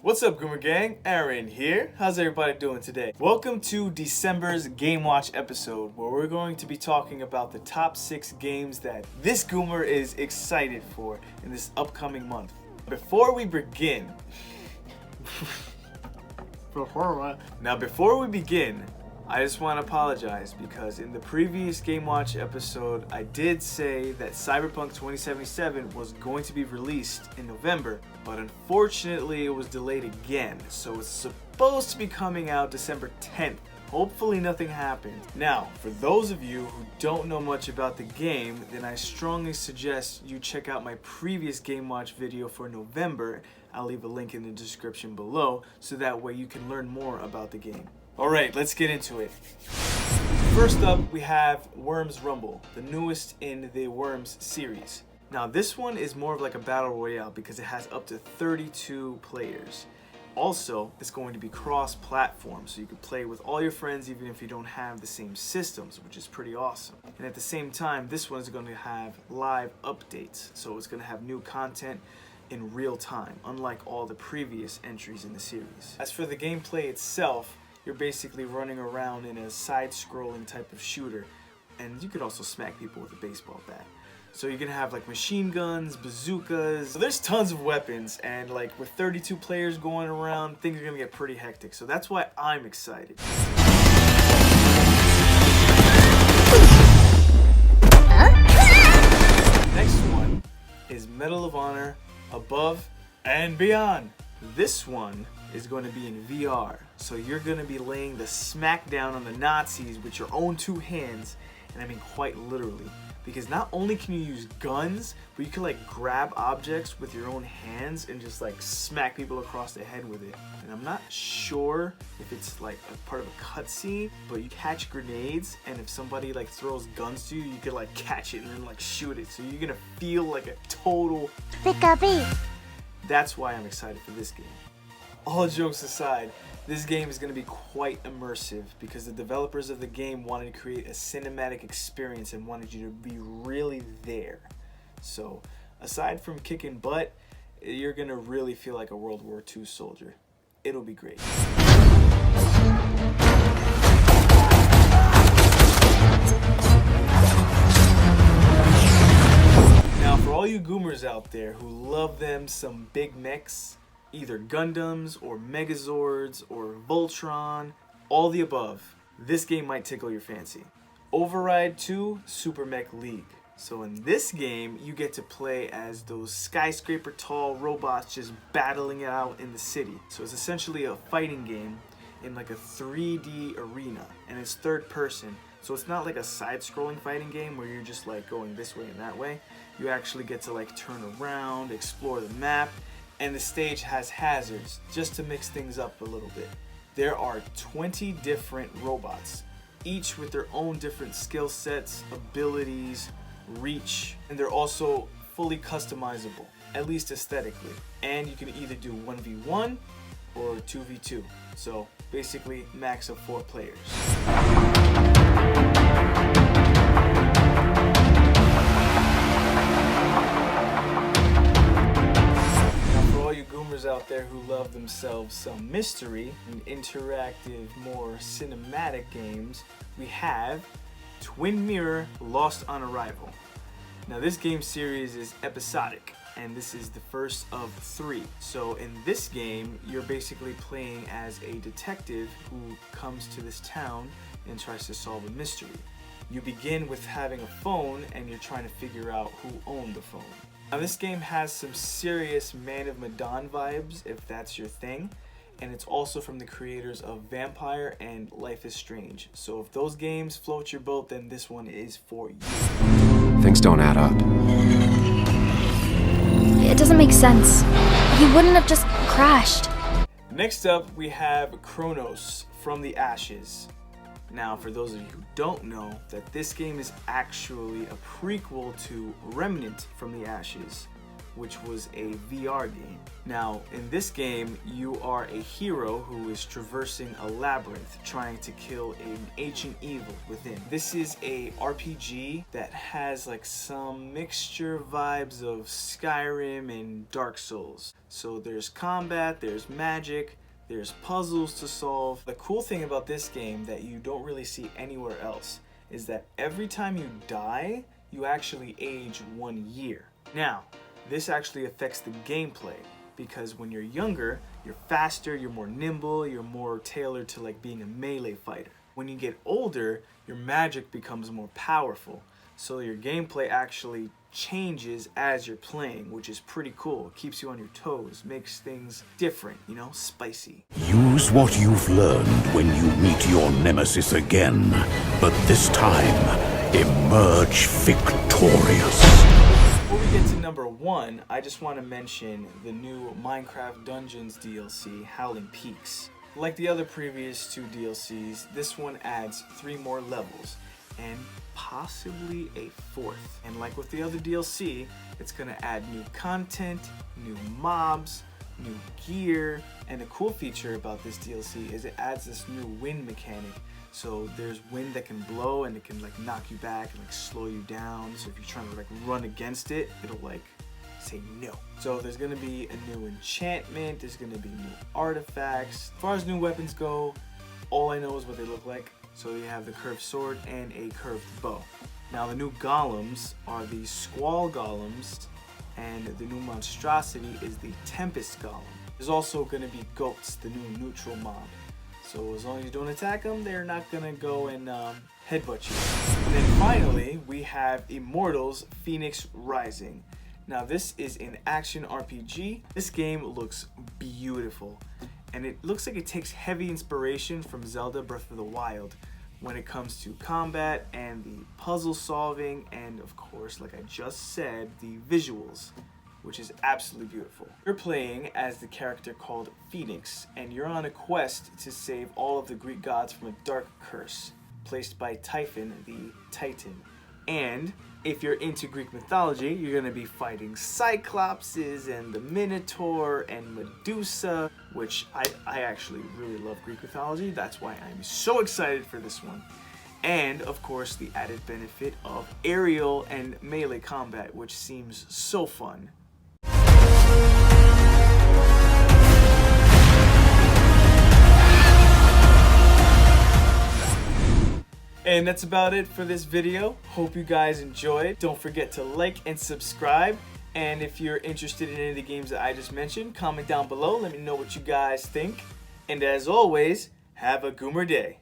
What's up, Goomer Gang? Aaron here. How's everybody doing today? Welcome to December's Game Watch episode, where we're going to be talking about the top 6 games that this Goomer is excited for in this upcoming month. Before we begin, I just want to apologize because in the previous Game Watch episode, I did say that Cyberpunk 2077 was going to be released in November, but unfortunately it was delayed again, so it's supposed to be coming out December 10th. Hopefully nothing happened. Now, for those of you who don't know much about the game, then I strongly suggest you check out my previous Game Watch video for November. I'll leave a link in the description below, so that way you can learn more about the game. Alright, let's get into it. First up, we have Worms Rumble, the newest in the Worms series. Now this one is more of like a battle royale because it has up to 32 players. Also, it's going to be cross-platform, so you can play with all your friends even if you don't have the same systems, which is pretty awesome. And at the same time, this one is going to have live updates, so it's going to have new content in real time, unlike all the previous entries in the series. As for the gameplay itself, you're basically running around in a side-scrolling type of shooter, and you could also smack people with a baseball bat. So you're gonna have like machine guns, bazookas. So there's tons of weapons, and like with 32 players going around, things are gonna get pretty hectic. So that's why I'm excited. Next one is Medal of Honor Above and Beyond. This one is going to be in VR, so you're going to be laying the smackdown on the Nazis with your own 2 hands, and I mean quite literally, because not only can you use guns, but you can like grab objects with your own hands and just like smack people across the head with it. And I'm not sure if it's like a part of a cutscene, but you catch grenades, and if somebody like throws guns to you, you can like catch it and then like shoot it, so you're gonna feel like a total That's why I'm excited for this game. All jokes aside, this game is going to be quite immersive because the developers of the game wanted to create a cinematic experience and wanted you to be really there. So, aside from kicking butt, you're going to really feel like a World War II soldier. It'll be great. Now, for all you Goomers out there who love them some big mechs, either Gundams or Megazords or Voltron, all the above, this game might tickle your fancy. Override 2 Super Mech League. So in this game, you get to play as those skyscraper tall robots just battling it out in the city. So it's essentially a fighting game in like a 3D arena, and it's third person. So it's not like a side-scrolling fighting game where you're just like going this way and that way. You actually get to like turn around, explore the map, and the stage has hazards just to mix things up a little bit. There are 20 different robots, each with their own different skill sets, abilities, reach, and they're also fully customizable, at least aesthetically. And you can either do 1v1 or 2v2. So basically max of 4 players. Out there who love themselves some mystery and interactive, more cinematic games, we have Twin Mirror Lost on Arrival. Now this game series is episodic, and this is the first of 3. So in this game, you're basically playing as a detective who comes to this town and tries to solve a mystery. You begin with having a phone, and you're trying to figure out who owned the phone. Now this game has some serious Man of Medan vibes, if that's your thing, and it's also from the creators of Vampire and Life is Strange. So if those games float your boat, then this one is for you. Things don't add up. It doesn't make sense. He wouldn't have just crashed. Next up, we have Kronos from the Ashes. Now, for those of you who don't know, that this game is actually a prequel to Remnant from the Ashes. which was a VR game. Now, in this game, you are a hero who is traversing a labyrinth trying to kill an ancient evil within. This is a RPG that has like some mixture vibes of Skyrim and Dark Souls. So there's combat, there's magic, there's puzzles to solve. The cool thing about this game that you don't really see anywhere else is that every time you die, you actually age 1 year. Now, this actually affects the gameplay because when you're younger, you're faster, you're more nimble, you're more tailored to like being a melee fighter. When you get older, your magic becomes more powerful. So your gameplay actually changes as you're playing, which is pretty cool. It keeps you on your toes, makes things different, you know, spicy. Use what you've learned when you meet your nemesis again, but this time, emerge victorious. Before we get to number 1, I just want to mention the new Minecraft Dungeons DLC, Howling Peaks. Like the other previous 2 DLCs, this one adds 3 more levels and possibly a 4th. And like with the other DLC, it's gonna add new content, new mobs, new gear, and the cool feature about this DLC is it adds this new wind mechanic. So there's wind that can blow and it can like knock you back and like slow you down. So if you're trying to like run against it, it'll like say no. So there's gonna be a new enchantment, there's gonna be new artifacts. As far as new weapons go, all I know is what they look like. So you have the curved sword and a curved bow. Now the new golems are the squall golems, and the new monstrosity is the tempest golem. There's also gonna be goats, the new neutral mob. So as long as you don't attack them, they're not gonna go and headbutt you. And then finally, we have Immortals Phoenix Rising. Now this is an action RPG. This game looks beautiful. And it looks like it takes heavy inspiration from Zelda Breath of the Wild when it comes to combat and the puzzle solving and of course, like I just said, the visuals, which is absolutely beautiful. You're playing as the character called Phoenix, and you're on a quest to save all of the Greek gods from a dark curse placed by Typhon, the Titan. And if you're into Greek mythology, you're gonna be fighting Cyclopses and the Minotaur and Medusa, which I actually really love Greek mythology. That's why I'm so excited for this one. And of course, the added benefit of aerial and melee combat, which seems so fun. And that's about it for this video. Hope you guys enjoyed. Don't forget to like and subscribe. And if you're interested in any of the games that I just mentioned, comment down below. Let me know what you guys think. And as always, have a Goomer day.